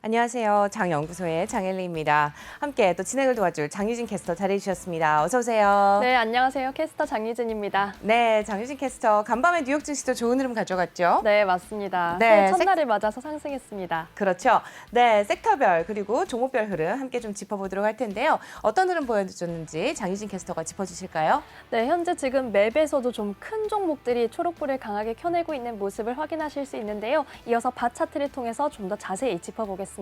안녕하세요. 장연구소의 장엘리입니다. 함께 또 진행을 도와줄 장유진 캐스터 자리해 주셨습니다. 어서 오세요. 네, 안녕하세요. 캐스터 장유진입니다. 네, 장유진 캐스터. 간밤에 뉴욕 증시도 좋은 흐름 가져갔죠? 네, 맞습니다. 네, 새해 첫날을 맞아서 상승했습니다. 그렇죠. 네, 섹터별 그리고 종목별 흐름 함께 좀 짚어보도록 할 텐데요. 어떤 흐름 보여줬는지 장유진 캐스터가 짚어주실까요? 네, 현재 지금 맵에서도 좀 큰 종목들이 초록불을 강하게 켜내고 있는 모습을 확인하실 수 있는데요. 이어서 바 차트를 통해서 좀 더 자세히 짚어보겠습니다.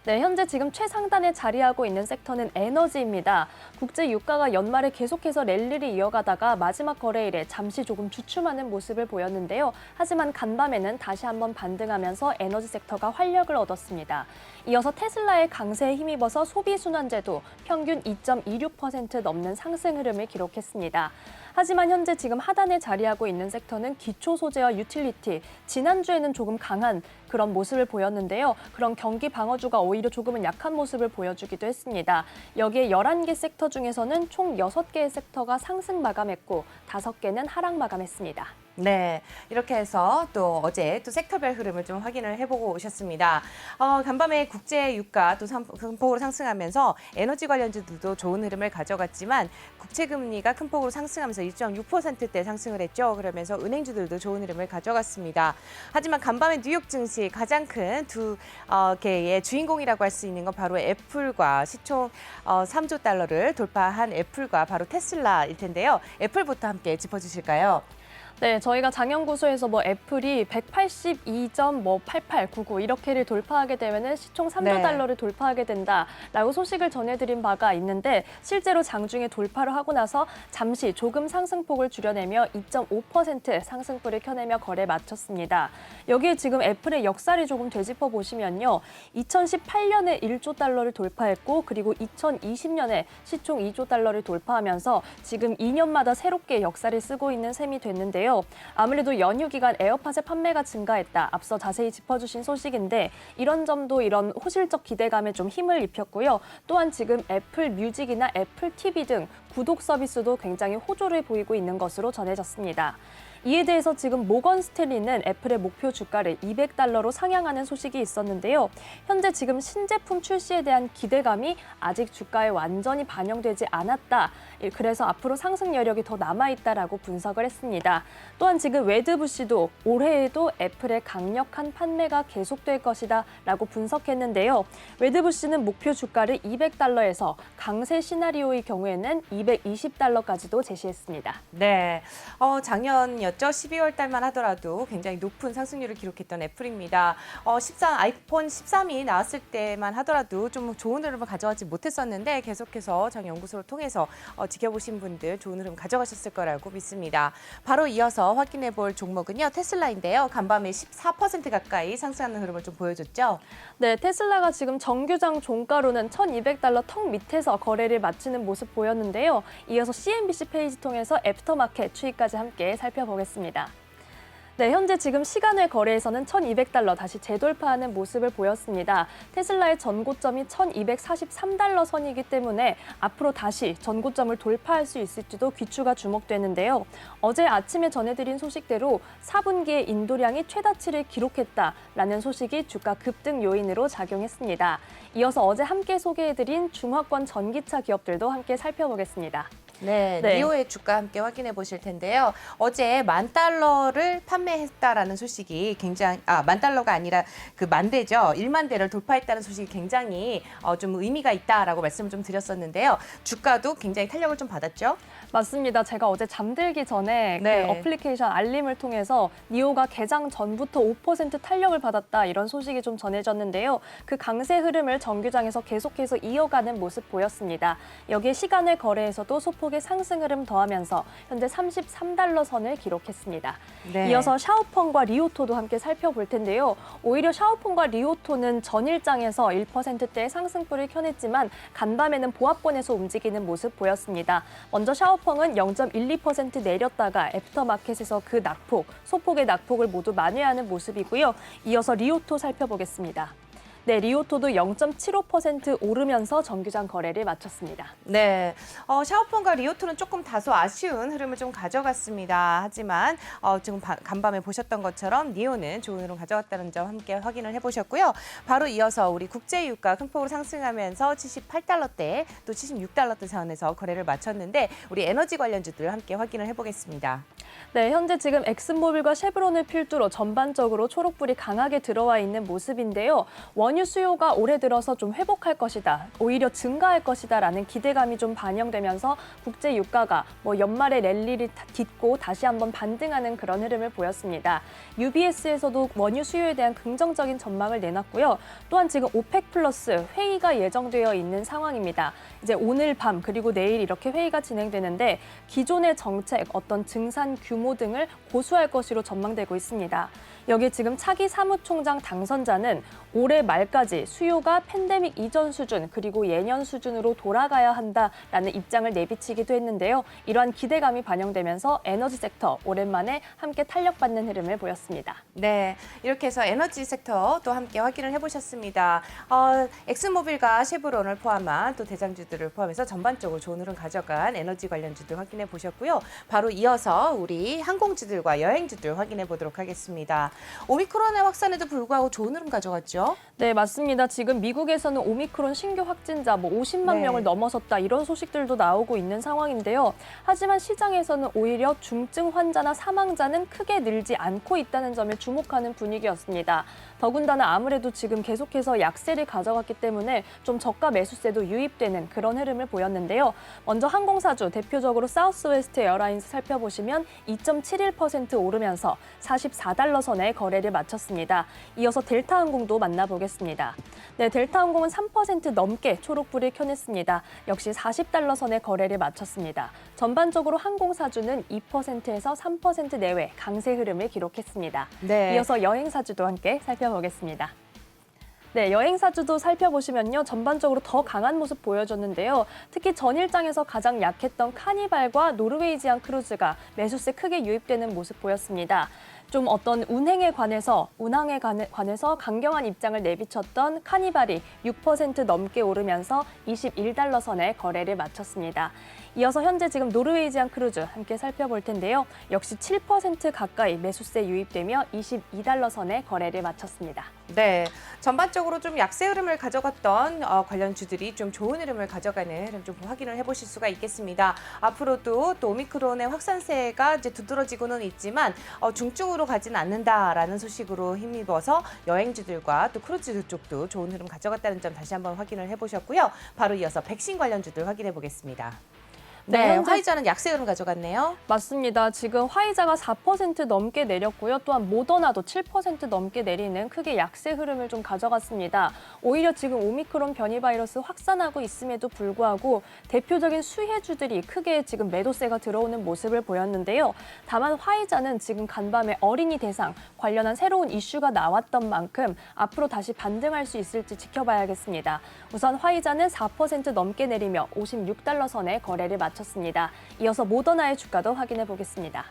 네, 현재 지금 최상단에 자리하고 있는 섹터는 에너지입니다. 국제 유가가 연말에 계속해서 랠리를 이어가다가 마지막 거래일에 잠시 조금 주춤하는 모습을 보였는데요. 하지만 간밤에는 다시 한번 반등하면서 에너지 섹터가 활력을 얻었습니다. 이어서 테슬라의 강세에 힘입어서 소비순환제도 평균 2.26% 넘는 상승 흐름을 기록했습니다. 하지만 현재 지금 하단에 자리하고 있는 섹터는 기초 소재와 유틸리티, 지난주에는 조금 강한 그런 모습을 보였는데요. 그런 경기 방어주가 오히려 조금은 약한 모습을 보여주기도 했습니다. 여기에 11개 섹터 중에서는 총 6개의 섹터가 상승 마감했고 5개는 하락 마감했습니다. 네, 이렇게 해서 또 어제 또 섹터별 흐름을 좀 확인을 해보고 오셨습니다. 간밤에 국제 유가 또 큰 폭으로 상승하면서 에너지 관련주들도 좋은 흐름을 가져갔지만 국채 금리가 큰 폭으로 상승하면서 1.6%대 상승을 했죠. 그러면서 은행주들도 좋은 흐름을 가져갔습니다. 하지만 간밤에 뉴욕 증시 가장 큰 두 개의 주인공이라고 할 수 있는 건 바로 애플과 시총 3조 달러를 돌파한 애플과 바로 테슬라일 텐데요. 애플부터 함께 짚어주실까요? 네, 저희가 장연구소에서 애플이 182.8899 이렇게를 돌파하게 되면은 시총 3조 네. 달러를 돌파하게 된다라고 소식을 전해드린 바가 있는데 실제로 장중에 돌파를 하고 나서 잠시 조금 상승폭을 줄여내며 2.5% 상승폭을 켜내며 거래 마쳤습니다. 여기에 지금 애플의 역사를 조금 되짚어 보시면요. 2018년에 1조 달러를 돌파했고 그리고 2020년에 시총 2조 달러를 돌파하면서 지금 2년마다 새롭게 역사를 쓰고 있는 셈이 됐는데요. 아무래도 연휴 기간 에어팟의 판매가 증가했다. 앞서 자세히 짚어주신 소식인데 이런 점도 이런 호실적 기대감에 좀 힘을 입혔고요. 또한 지금 애플 뮤직이나 애플 TV 등 구독 서비스도 굉장히 호조를 보이고 있는 것으로 전해졌습니다. 이에 대해서 지금 모건 스탠리는 애플의 목표 주가를 200달러로 상향하는 소식이 있었는데요. 현재 지금 신제품 출시에 대한 기대감이 아직 주가에 완전히 반영되지 않았다. 그래서 앞으로 상승 여력이 더 남아있다라고 분석을 했습니다. 또한 지금 웨드부시도 올해에도 애플의 강력한 판매가 계속될 것이다 라고 분석했는데요. 웨드부시는 목표 주가를 200달러에서 강세 시나리오의 경우에는 220달러까지도 제시했습니다. 네, 작년이었죠. 12월 달만 하더라도 굉장히 높은 상승률을 기록했던 애플입니다. 아이폰 13이 나왔을 때만 하더라도 좀 좋은 흐름을 가져가지 못했었는데 계속해서 장연구소를 통해서 지켜보신 분들 좋은 흐름 가져가셨을 거라고 믿습니다. 바로 이어서 확인해 볼 종목은요. 테슬라인데요. 간밤에 14% 가까이 상승하는 흐름을 좀 보여줬죠. 네, 테슬라가 지금 정규장 종가로는 1,200달러 턱 밑에서 거래를 마치는 모습 보였는데요. 이어서 CNBC 페이지 통해서 애프터마켓 추이까지 함께 살펴보겠습니다. 네, 현재 지금 시간외 거래에서는 1,200달러 다시 재돌파하는 모습을 보였습니다. 테슬라의 전고점이 1,243달러 선이기 때문에 앞으로 다시 전고점을 돌파할 수 있을지도 귀추가 주목되는데요. 어제 아침에 전해드린 소식대로 4분기에 인도량이 최다치를 기록했다라는 소식이 주가 급등 요인으로 작용했습니다. 이어서 어제 함께 소개해드린 중화권 전기차 기업들도 함께 살펴보겠습니다. 네, 니오의 주가 함께 확인해 보실 텐데요. 어제 10,000달러를 판매했다라는 소식이 굉장히 10,000달러가 아니라 그 10,000대죠. 10,000대를 돌파했다는 소식이 굉장히 좀 의미가 있다라고 말씀을 좀 드렸었는데요. 주가도 굉장히 탄력을 좀 받았죠. 맞습니다. 제가 어제 잠들기 전에 네. 그 어플리케이션 알림을 통해서 니오가 개장 전부터 5% 탄력을 받았다 이런 소식이 좀 전해졌는데요. 그 강세 흐름을 정규장에서 계속해서 이어가는 모습 보였습니다. 여기에 시간외 거래에서도 소폭의 상승 흐름 더하면서 현재 33달러 선을 기록했습니다. 네. 이어서 샤오펑과 리오토도 함께 살펴볼 텐데요. 오히려 샤오펑과 리오토는 전일장에서 1%대의 상승폭을 켜냈지만 간밤에는 보합권에서 움직이는 모습 보였습니다. 먼저 샤오펑은 0.12% 내렸다가 애프터마켓에서 그 낙폭, 소폭의 낙폭을 모두 만회하는 모습이고요. 이어서 리오토 살펴보겠습니다. 네, 리오토도 0.75% 오르면서 정규장 거래를 마쳤습니다. 네, 샤오폰과 리오토는 조금 다소 아쉬운 흐름을 좀 가져갔습니다. 하지만 지금 간밤에 보셨던 것처럼 니오는 좋은 흐름 가져갔다는 점 함께 확인을 해보셨고요. 바로 이어서 우리 국제유가 큰 폭으로 상승하면서 78달러대 또 76달러대 선에서 거래를 마쳤는데 우리 에너지 관련주들 함께 확인을 해보겠습니다. 네, 현재 지금 엑슨모빌과 쉐브론을 필두로 전반적으로 초록불이 강하게 들어와 있는 모습인데요. 원유 수요가 올해 들어서 좀 회복할 것이다, 오히려 증가할 것이다라는 기대감이 좀 반영되면서 국제 유가가 연말에 랠리를 딛고 다시 한번 반등하는 그런 흐름을 보였습니다. UBS에서도 원유 수요에 대한 긍정적인 전망을 내놨고요. 또한 지금 오펙 플러스 회의가 예정되어 있는 상황입니다. 이제 오늘 밤 그리고 내일 이렇게 회의가 진행되는데 기존의 정책, 어떤 증산 규모 등을 고수할 것으로 전망되고 있습니다. 여기 지금 차기 사무총장 당선자는 올해 말까지 수요가 팬데믹 이전 수준 그리고 예년 수준으로 돌아가야 한다라는 입장을 내비치기도 했는데요. 이러한 기대감이 반영되면서 에너지 섹터 오랜만에 함께 탄력받는 흐름을 보였습니다. 네, 이렇게 해서 에너지 섹터 또 함께 확인을 해보셨습니다. 엑슨모빌과 쉐브론을 포함한 또 대장주들을 포함해서 전반적으로 좋은 흐름 가져간 에너지 관련주들 확인해 보셨고요. 바로 이어서 우리 항공주들과 여행주들 확인해 보도록 하겠습니다. 오미크론의 확산에도 불구하고 좋은 흐름 가져갔죠? 네, 맞습니다. 지금 미국에서는 오미크론 신규 확진자 50만 명을 넘어섰다 이런 소식들도 나오고 있는 상황인데요. 하지만 시장에서는 오히려 중증 환자나 사망자는 크게 늘지 않고 있다는 점에 주목하는 분위기였습니다. 더군다나 아무래도 지금 계속해서 약세를 가져갔기 때문에 좀 저가 매수세도 유입되는 그런 흐름을 보였는데요. 먼저 항공사주 대표적으로 사우스웨스트 에어라인스 살펴보시면 2.71% 오르면서 44달러 선에 거래를 마쳤습니다. 이어서 델타항공도 만나보겠습니다. 네, 델타항공은 3% 넘게 초록불을 켜냈습니다. 역시 40달러 선에 거래를 마쳤습니다. 전반적으로 항공사주는 2%에서 3% 내외 강세 흐름을 기록했습니다. 네. 이어서 여행사주도 함께 살펴보겠습니다. 네, 여행사주도 살펴보시면요. 전반적으로 더 강한 모습 보여줬는데요. 특히 전일장에서 가장 약했던 카니발과 노르웨이지안 크루즈가 매수세 크게 유입되는 모습 보였습니다. 좀 어떤 운항에 관해서 강경한 입장을 내비쳤던 카니발이 6% 넘게 오르면서 21달러 선에 거래를 마쳤습니다. 이어서 현재 지금 노르웨이지안 크루즈 함께 살펴볼 텐데요. 역시 7% 가까이 매수세 유입되며 22달러 선에 거래를 마쳤습니다. 네, 전반적으로 좀 약세 흐름을 가져갔던 관련주들이 좀 좋은 흐름을 가져가는 흐름 좀 확인을 해보실 수가 있겠습니다. 앞으로도 또 오미크론의 확산세가 이제 두드러지고는 있지만 중증으로 가지는 않는다라는 소식으로 힘입어서 여행주들과 또 크루즈 쪽도 좋은 흐름 가져갔다는 점 다시 한번 확인을 해보셨고요. 바로 이어서 백신 관련주들 확인해 보겠습니다. 네, 화이자는 약세 흐름 가져갔네요. 맞습니다. 지금 화이자가 4% 넘게 내렸고요. 또한 모더나도 7% 넘게 내리는 크게 약세 흐름을 좀 가져갔습니다. 오히려 지금 오미크론 변이 바이러스 확산하고 있음에도 불구하고 대표적인 수혜주들이 크게 지금 매도세가 들어오는 모습을 보였는데요. 다만 화이자는 지금 간밤에 어린이 대상 관련한 새로운 이슈가 나왔던 만큼 앞으로 다시 반등할 수 있을지 지켜봐야겠습니다. 우선 화이자는 4% 넘게 내리며 56달러 선에 거래를 마쳤습니다. 이어서 모더나의 주가도 확인해 보겠습니다.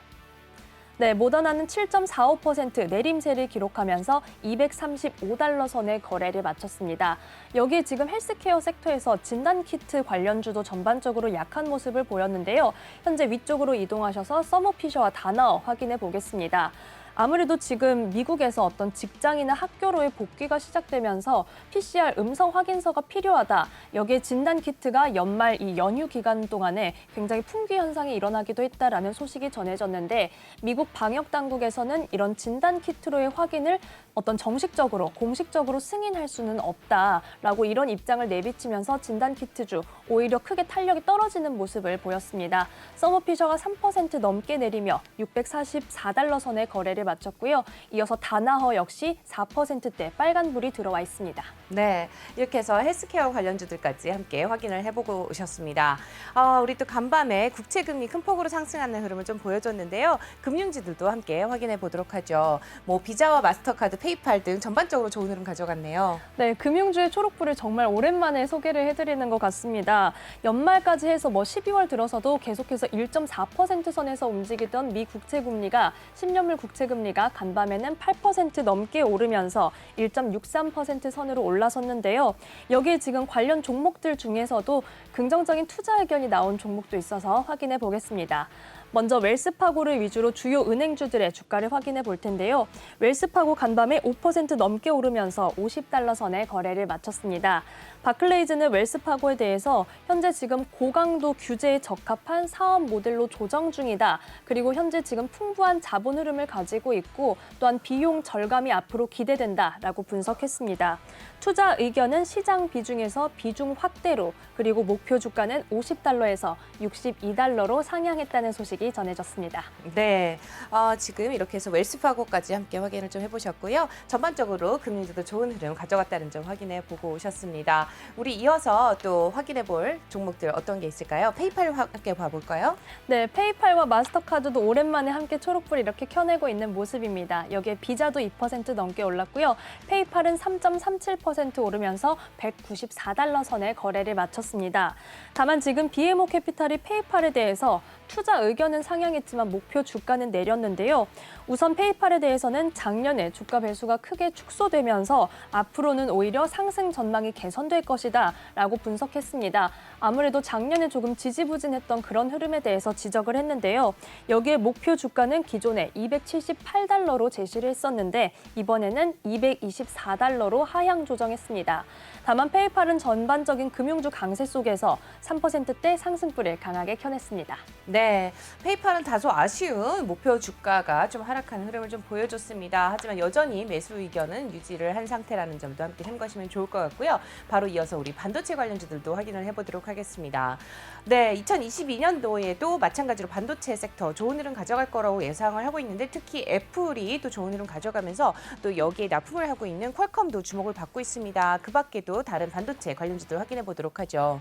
네, 모더나는 7.45% 내림세를 기록하면서 235달러 선의 거래를 마쳤습니다. 여기 지금 헬스케어 섹터에서 진단키트 관련주도 전반적으로 약한 모습을 보였는데요. 현재 위쪽으로 이동하셔서 서머피셔와 다나어 확인해 보겠습니다. 아무래도 지금 미국에서 어떤 직장이나 학교로의 복귀가 시작되면서 PCR 음성 확인서가 필요하다. 여기에 진단키트가 연말 이 연휴 기간 동안에 굉장히 품귀 현상이 일어나기도 했다라는 소식이 전해졌는데 미국 방역 당국에서는 이런 진단키트로의 확인을 어떤 정식적으로 공식적으로 승인할 수는 없다라고 이런 입장을 내비치면서 진단키트주 오히려 크게 탄력이 떨어지는 모습을 보였습니다. 서머피셔가 3% 넘게 내리며 644달러 선의 거래를 마쳤고요. 이어서 다나허 역시 4%대 빨간불이 들어와 있습니다. 네, 이렇게 해서 헬스케어 관련주들까지 함께 확인을 해보고 오셨습니다. 우리 또 간밤에 국채금리 큰 폭으로 상승하는 흐름을 좀 보여줬는데요. 금융주들도 함께 확인해 보도록 하죠. 비자와 마스터카드, 페이팔 등 전반적으로 좋은 흐름 가져갔네요. 네, 금융주의 초록불을 정말 오랜만에 소개를 해드리는 것 같습니다. 연말까지 해서 12월 들어서도 계속해서 1.4% 선에서 움직이던 미 국채금리가 10년물 국채금리 기준금리가 간밤에는 8% 넘게 오르면서 1.63% 선으로 올라섰는데요. 여기에 지금 관련 종목들 중에서도 긍정적인 투자 의견이 나온 종목도 있어서 확인해 보겠습니다. 먼저 웰스파고를 위주로 주요 은행주들의 주가를 확인해 볼 텐데요. 웰스파고 간밤에 5% 넘게 오르면서 50달러 선에 거래를 마쳤습니다. 바클레이즈는 웰스파고에 대해서 현재 지금 고강도 규제에 적합한 사업 모델로 조정 중이다. 그리고 현재 지금 풍부한 자본 흐름을 가지고 있고 또한 비용 절감이 앞으로 기대된다라고 분석했습니다. 투자 의견은 시장 비중에서 비중 확대로 그리고 목표 주가는 50달러에서 62달러로 상향했다는 소식이 전해졌습니다. 네, 지금 이렇게 해서 웰스파고까지 함께 확인을 좀 해보셨고요. 전반적으로 금리도 좋은 흐름 가져갔다는 점 확인해 보고 오셨습니다. 우리 이어서 또 확인해 볼 종목들 어떤 게 있을까요? 페이팔 함께 봐볼까요? 네, 페이팔과 마스터카드도 오랜만에 함께 초록불 이렇게 켜내고 있는 모습입니다. 여기에 비자도 2% 넘게 올랐고요. 페이팔은 3.37% 오르면서 194달러 선에 거래를 마쳤습니다. 다만 지금 BMO 캐피탈이 페이팔에 대해서 투자 의견은 상향했지만 목표 주가는 내렸는데요. 우선 페이팔에 대해서는 작년에 주가 배수가 크게 축소되면서 앞으로는 오히려 상승 전망이 개선될 것이다 라고 분석했습니다. 아무래도 작년에 조금 지지부진했던 그런 흐름에 대해서 지적을 했는데요. 여기에 목표 주가는 기존에 278달러로 제시를 했었는데 이번에는 224달러로 하향 조정했습니다. 다만 페이팔은 전반적인 금융주 강세 속에서 3%대 상승불을 강하게 켜냈습니다. 네, 페이팔은 다소 아쉬운 목표 주가가 좀 하락하는 흐름을 좀 보여줬습니다. 하지만 여전히 매수 의견은 유지를 한 상태라는 점도 함께 참고하시면 좋을 것 같고요. 바로 이어서 우리 반도체 관련주들도 확인을 해보도록 하겠습니다. 네, 2022년도에도 마찬가지로 반도체 섹터 좋은 흐름 가져갈 거라고 예상을 하고 있는데 특히 애플이 또 좋은 흐름 가져가면서 또 여기에 납품을 하고 있는 퀄컴도 주목을 받고 있습니다. 그 밖에도 다른 반도체 관련주들 확인해 보도록 하죠.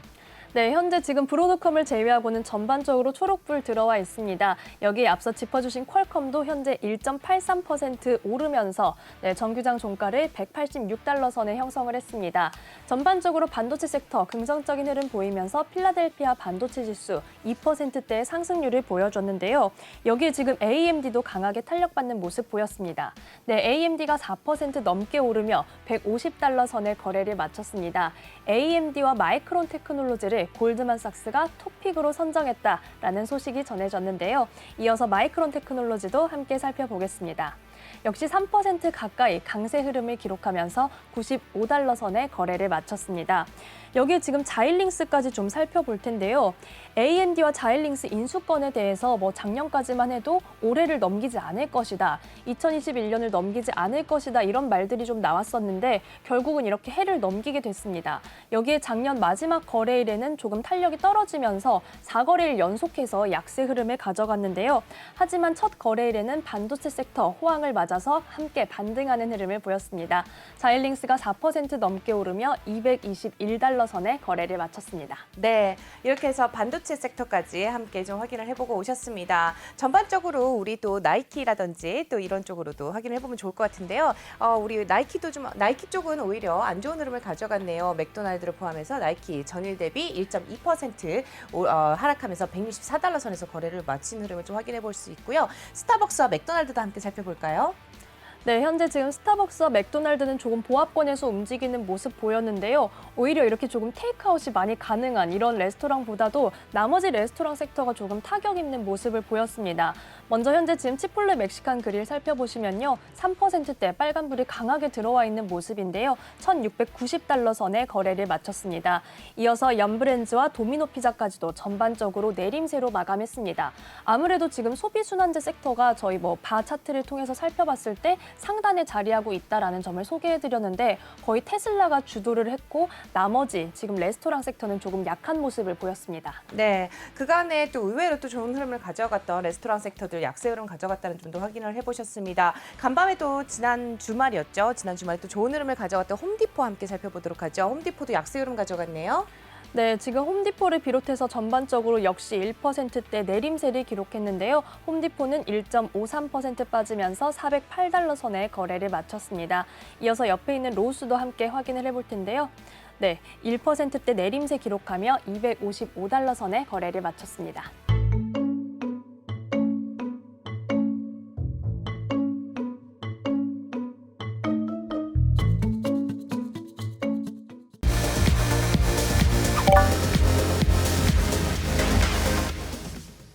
네, 현재 지금 브로드컴을 제외하고는 전반적으로 초록불 들어와 있습니다. 여기에 앞서 짚어주신 퀄컴도 현재 1.83% 오르면서 정규장 종가를 186달러 선에 형성을 했습니다. 전반적으로 반도체 섹터 긍정적인 흐름 보이면서 필라델피아 반도체 지수 2%대의 상승률을 보여줬는데요. 여기에 지금 AMD도 강하게 탄력받는 모습 보였습니다. 네, AMD가 4% 넘게 오르며 150달러 선에 거래를 마쳤습니다. AMD와 마이크론 테크놀로지를 골드만삭스가 톱픽으로 선정했다라는 소식이 전해졌는데요. 이어서 마이크론 테크놀로지도 함께 살펴보겠습니다. 역시 3% 가까이 강세 흐름을 기록하면서 95달러 선에 거래를 마쳤습니다. 여기에 지금 자일링스까지 좀 살펴볼 텐데요. AMD와 자일링스 인수권에 대해서 작년까지만 해도 올해를 넘기지 않을 것이다. 2021년을 넘기지 않을 것이다. 이런 말들이 좀 나왔었는데 결국은 이렇게 해를 넘기게 됐습니다. 여기에 작년 마지막 거래일에는 조금 탄력이 떨어지면서 4거래일 연속해서 약세 흐름을 가져갔는데요. 하지만 첫 거래일에는 반도체 섹터 호황을 맞아서 함께 반등하는 흐름을 보였습니다. 자일링스가 4% 넘게 오르며 221달러 선에 거래를 마쳤습니다. 네, 이렇게 해서 반도체 섹터까지 함께 좀 확인을 해보고 오셨습니다. 전반적으로 우리 또 나이키라든지 또 이런 쪽으로도 확인을 해보면 좋을 것 같은데요. 우리 나이키 쪽은 오히려 안 좋은 흐름을 가져갔네요. 맥도날드를 포함해서 나이키 전일 대비 1.2% 하락하면서 164달러 선에서 거래를 마친 흐름을 좀 확인해 볼 수 있고요. 스타벅스와 맥도날드도 함께 살펴볼까요? 네, 현재 지금 스타벅스와 맥도날드는 조금 보합권에서 움직이는 모습 보였는데요. 오히려 이렇게 조금 테이크아웃이 많이 가능한 이런 레스토랑보다도 나머지 레스토랑 섹터가 조금 타격 입는 모습을 보였습니다. 먼저 현재 지금 치폴레 멕시칸 그릴 살펴보시면요. 3%대 빨간불이 강하게 들어와 있는 모습인데요. 1,690달러 선에 거래를 마쳤습니다. 이어서 염브렌즈와 도미노 피자까지도 전반적으로 내림세로 마감했습니다. 아무래도 지금 소비순환재 섹터가 저희 바 차트를 통해서 살펴봤을 때 상단에 자리하고 있다라는 점을 소개해드렸는데 거의 테슬라가 주도를 했고 나머지 지금 레스토랑 섹터는 조금 약한 모습을 보였습니다. 네, 그간에 또 의외로 또 좋은 흐름을 가져갔던 레스토랑 섹터들 약세 흐름 가져갔다는 점도 확인을 해보셨습니다. 간밤에 또 지난 주말이었죠. 지난 주말에 또 좋은 흐름을 가져갔던 홈디포 함께 살펴보도록 하죠. 홈디포도 약세 흐름 가져갔네요. 네, 지금 홈디포를 비롯해서 전반적으로 역시 1%대 내림세를 기록했는데요. 홈디포는 1.53% 빠지면서 408달러 선에 거래를 마쳤습니다. 이어서 옆에 있는 로스도 함께 확인을 해볼 텐데요. 네, 1%대 내림세 기록하며 255달러 선에 거래를 마쳤습니다.